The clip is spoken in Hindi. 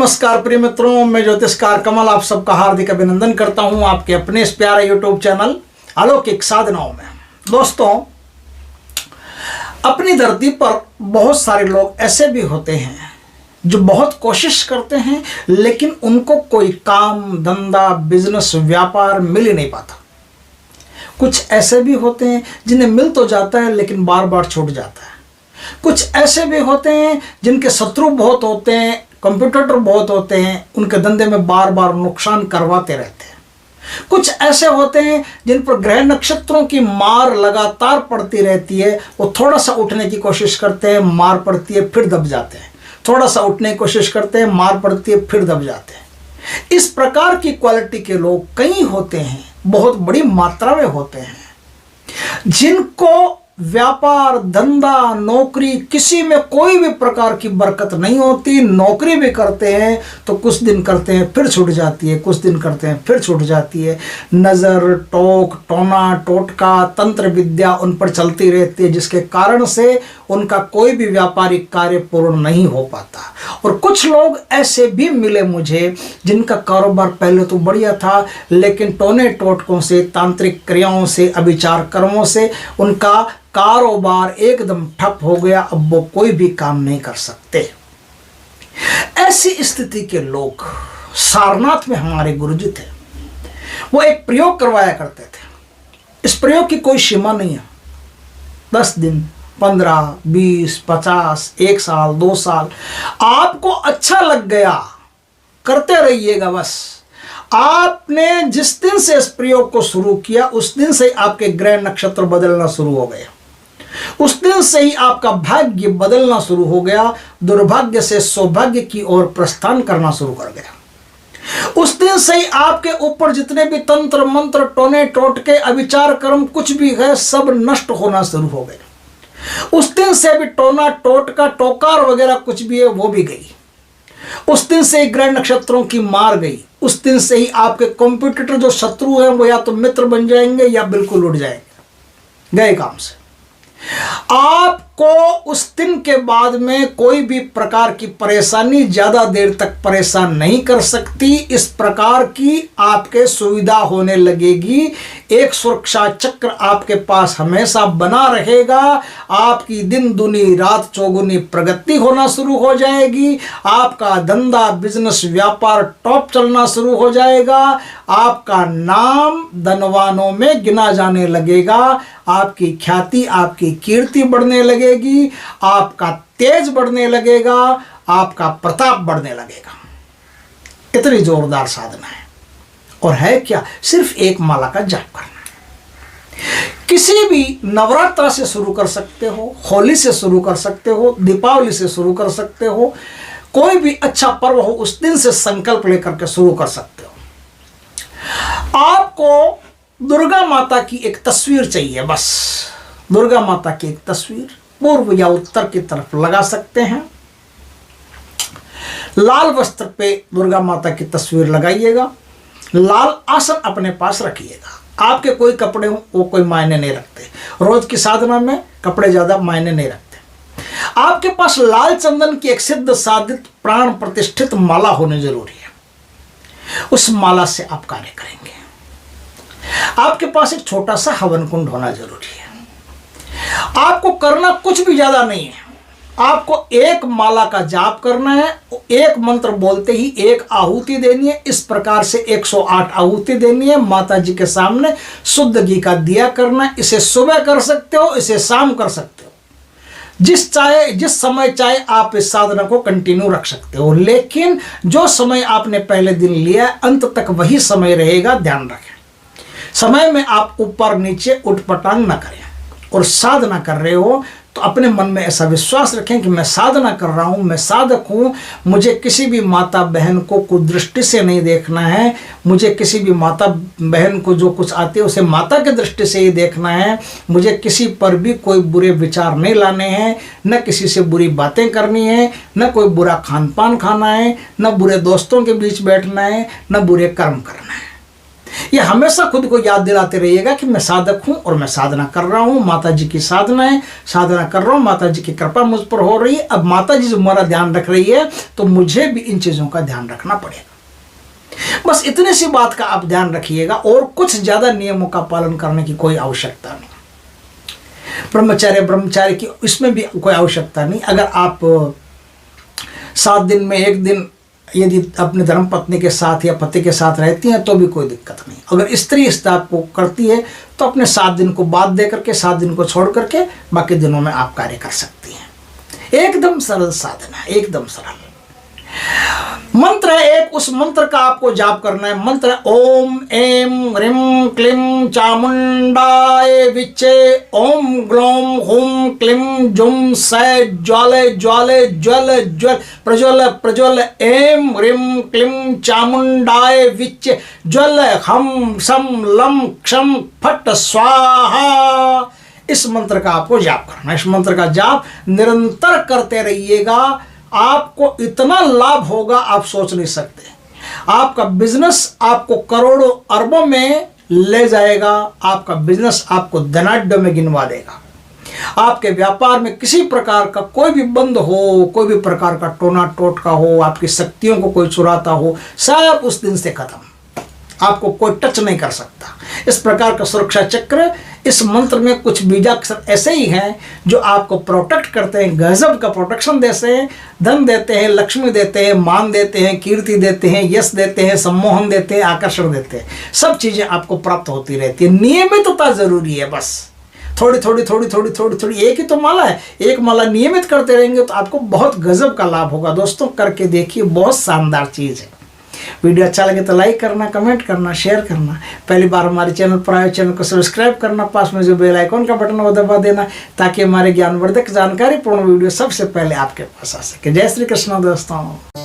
नमस्कार प्रिय मित्रों, मैं ज्योतिषकार कमल आप सबका हार्दिक अभिनंदन करता हूं आपके अपने इस प्यारे यूट्यूब चैनल अलौकिक साधनाओं में। दोस्तों, अपनी धरती पर बहुत सारे लोग ऐसे भी होते हैं जो बहुत कोशिश करते हैं लेकिन उनको कोई काम धंधा बिजनेस व्यापार मिल ही नहीं पाता। कुछ ऐसे भी होते हैं जिन्हें मिल तो जाता है लेकिन बार बार छूट जाता है। कुछ ऐसे भी होते हैं जिनके शत्रु बहुत होते हैं, कंप्यूटर बहुत होते हैं, उनके धंधे में बार बार नुकसान करवाते रहते हैं। कुछ ऐसे होते हैं जिन पर ग्रह नक्षत्रों की मार लगातार पड़ती रहती है। वो थोड़ा सा उठने की कोशिश करते हैं, मार पड़ती है, फिर दब जाते हैं। थोड़ा सा उठने की कोशिश करते हैं, मार पड़ती है, फिर दब जाते हैं। इस प्रकार की क्वालिटी के लोग कई होते हैं, बहुत बड़ी मात्रा में होते हैं, जिनको व्यापार धंधा नौकरी किसी में कोई भी प्रकार की बरकत नहीं होती। नौकरी भी करते हैं तो कुछ दिन करते हैं फिर छूट जाती है, कुछ दिन करते हैं फिर छूट जाती है। नज़र टोक टोना टोटका तंत्र विद्या उन पर चलती रहती है, जिसके कारण से उनका कोई भी व्यापारिक कार्य पूर्ण नहीं हो पाता। और कुछ लोग ऐसे भी मिले मुझे जिनका कारोबार पहले तो बढ़िया था लेकिन टोने टोटकों से तांत्रिक क्रियाओं से अभिचार कर्मों से उनका कारोबार एकदम ठप हो गया। अब वो कोई भी काम नहीं कर सकते। ऐसी स्थिति के लोग सारनाथ में हमारे गुरुजी थे। वो एक प्रयोग करवाया करते थे। इस प्रयोग की कोई सीमा नहीं है। 10 दिन 15 20 50 1 साल 2 साल आपको अच्छा लग गया करते रहिएगा। बस आपने जिस दिन से इस प्रयोग को शुरू किया उस दिन से आपके ग्रह नक्षत्र बदलना शुरू हो गया। उस दिन से ही आपका भाग्य बदलना शुरू हो गया। दुर्भाग्य से सौभाग्य की ओर प्रस्थान करना शुरू कर गया। उस दिन से ही आपके ऊपर जितने भी तंत्र मंत्र टोने टोटके अभिचार कर्म कुछ भी है सब नष्ट होना शुरू हो गए। उस दिन से भी टोना टोटका टोकार वगैरह कुछ भी है वो भी गई। उस दिन से ही ग्रह नक्षत्रों की मार गई। उस दिन से ही आपके कॉम्पिटिटर जो शत्रु हैं वो या तो मित्र बन जाएंगे या बिल्कुल उड़ जाएंगे, गए काम से। आपको उस दिन के बाद में कोई भी प्रकार की परेशानी ज्यादा देर तक परेशान नहीं कर सकती। इस प्रकार की आपके सुविधा होने लगेगी। एक सुरक्षा चक्र आपके पास हमेशा बना रहेगा। आपकी दिन दुनी रात चौगुनी प्रगति होना शुरू हो जाएगी। आपका धंधा बिजनेस व्यापार टॉप चलना शुरू हो जाएगा। आपका नाम धनवानों में गिना जाने लगेगा। आपकी ख्याति आपकी कीर्ति बढ़ने लगेगी। आपका तेज बढ़ने लगेगा। आपका प्रताप बढ़ने लगेगा। इतनी जोरदार साधना है। और है क्या? सिर्फ एक माला का जाप करना है। किसी भी नवरात्र से शुरू कर सकते हो, होली से शुरू कर सकते हो, दीपावली से शुरू कर सकते हो, कोई भी अच्छा पर्व हो उस दिन से संकल्प लेकर के शुरू कर सकते हो। आपको दुर्गा माता की एक तस्वीर चाहिए। बस दुर्गा माता की एक तस्वीर पूर्व या उत्तर की तरफ लगा सकते हैं। लाल वस्त्र पे दुर्गा माता की तस्वीर लगाइएगा। लाल आसन अपने पास रखिएगा। आपके कोई कपड़े हो वो कोई मायने नहीं रखते। रोज की साधना में कपड़े ज्यादा मायने नहीं रखते। आपके पास लाल चंदन की एक सिद्ध साधित प्राण प्रतिष्ठित माला होनी जरूरी है। उस माला से आप कार्य करेंगे। आपके पास एक छोटा सा हवन कुंड होना जरूरी है। आपको करना कुछ भी ज्यादा नहीं है। आपको एक माला का जाप करना है। एक मंत्र बोलते ही एक आहुति देनी है। इस प्रकार से 108 आहुति देनी है माता जी के सामने। शुद्ध घी का दिया करना है। इसे सुबह कर सकते हो, इसे शाम कर सकते हो, जिस समय चाहे आप इस साधना को कंटिन्यू रख सकते हो। लेकिन जो समय आपने पहले दिन लिया है अंत तक वही समय रहेगा, ध्यान रखें। समय में आप ऊपर नीचे उठपटांग न करें। और साधना कर रहे हो तो अपने मन में ऐसा विश्वास रखें कि मैं साधना कर रहा हूँ, मैं साधक हूँ। मुझे किसी भी माता बहन को कुदृष्टि से नहीं देखना है। मुझे किसी भी माता बहन को जो कुछ आती है उसे माता की दृष्टि से ही देखना है। मुझे किसी पर भी कोई बुरे विचार नहीं लाने हैं, न किसी से बुरी बातें करनी है, न कोई बुरा खान पान खाना है, न बुरे दोस्तों के बीच बैठना है, न बुरे कर्म करना है। ये हमेशा खुद को याद दिलाते रहिएगा कि मैं साधक हूं और मैं साधना कर रहा हूं, माता जी की साधना है, साधना कर रहा हूं, माता जी की कृपा मुझ पर हो रही है। अब माता जी जो हमारा ध्यान रख रही है तो मुझे भी इन चीज़ों का ध्यान रखना पड़ेगा। बस इतनी सी बात का आप ध्यान रखिएगा और कुछ ज़्यादा नियमों का पालन करने की कोई आवश्यकता नहीं। ब्रह्मचार्य की इसमें भी कोई आवश्यकता नहीं। अगर आप 7 दिन में 1 दिन यदि अपने धर्मपत्नी के साथ या पति के साथ रहती हैं तो भी कोई दिक्कत नहीं। अगर स्त्री इस बात को करती है तो अपने 7 दिन को बाद दे करके 7 दिन को छोड़ करके बाकी दिनों में आप कार्य कर सकती हैं। एकदम सरल साधना, एकदम सरल मंत्र है एक। उस मंत्र का आपको जाप करना है। मंत्र है ओम ऐं ह्रीं क्लीं चामुंडाय विच्चे ओम ग्लौम हुम क्लीं जुम सै ज्वाले ज्वाले ज्वल ज्वल प्रज्वल प्रज्वल ऐं ह्रीं क्लीं चामुंडाय विच्चे ज्वल हम सम लम क्षम फट स्वाहा। इस मंत्र का आपको जाप करना है। इस मंत्र का जाप निरंतर करते रहिएगा। आपको इतना लाभ होगा आप सोच नहीं सकते। आपका बिजनेस आपको करोड़ों अरबों में ले जाएगा। आपका बिजनेस आपको धनाढ्य में गिनवा देगा। आपके व्यापार में किसी प्रकार का कोई भी बंद हो, कोई भी प्रकार का टोना टोटका हो, आपकी शक्तियों को कोई चुराता हो, सब उस दिन से खत्म। आपको कोई टच नहीं कर सकता। इस प्रकार का सुरक्षा चक्र इस मंत्र में कुछ बीजाक्षर ऐसे ही हैं जो आपको प्रोटेक्ट करते हैं, गजब का प्रोटेक्शन देते हैं, धन देते हैं, लक्ष्मी देते हैं, मान देते हैं, कीर्ति देते हैं, यश देते हैं, सम्मोहन देते हैं, आकर्षण देते हैं। सब चीज़ें आपको प्राप्त होती रहती है। नियमितता जरूरी है। बस थोड़ी थोड़ी थोड़ी थोड़ी थोड़ी थोड़ी एक ही तो माला है, एक माला नियमित करते रहेंगे तो आपको बहुत गजब का लाभ होगा। दोस्तों करके देखिए, बहुत शानदार चीज़ है। वीडियो अच्छा लगे तो लाइक करना, कमेंट करना, शेयर करना। पहली बार हमारे चैनल पर आए चैनल को सब्सक्राइब करना, पास में जो बेल आइकॉन का बटन वो दबा देना ताकि हमारे ज्ञानवर्धक जानकारी पूर्ण वीडियो सबसे पहले आपके पास आ सके। जय श्री कृष्ण दोस्तों।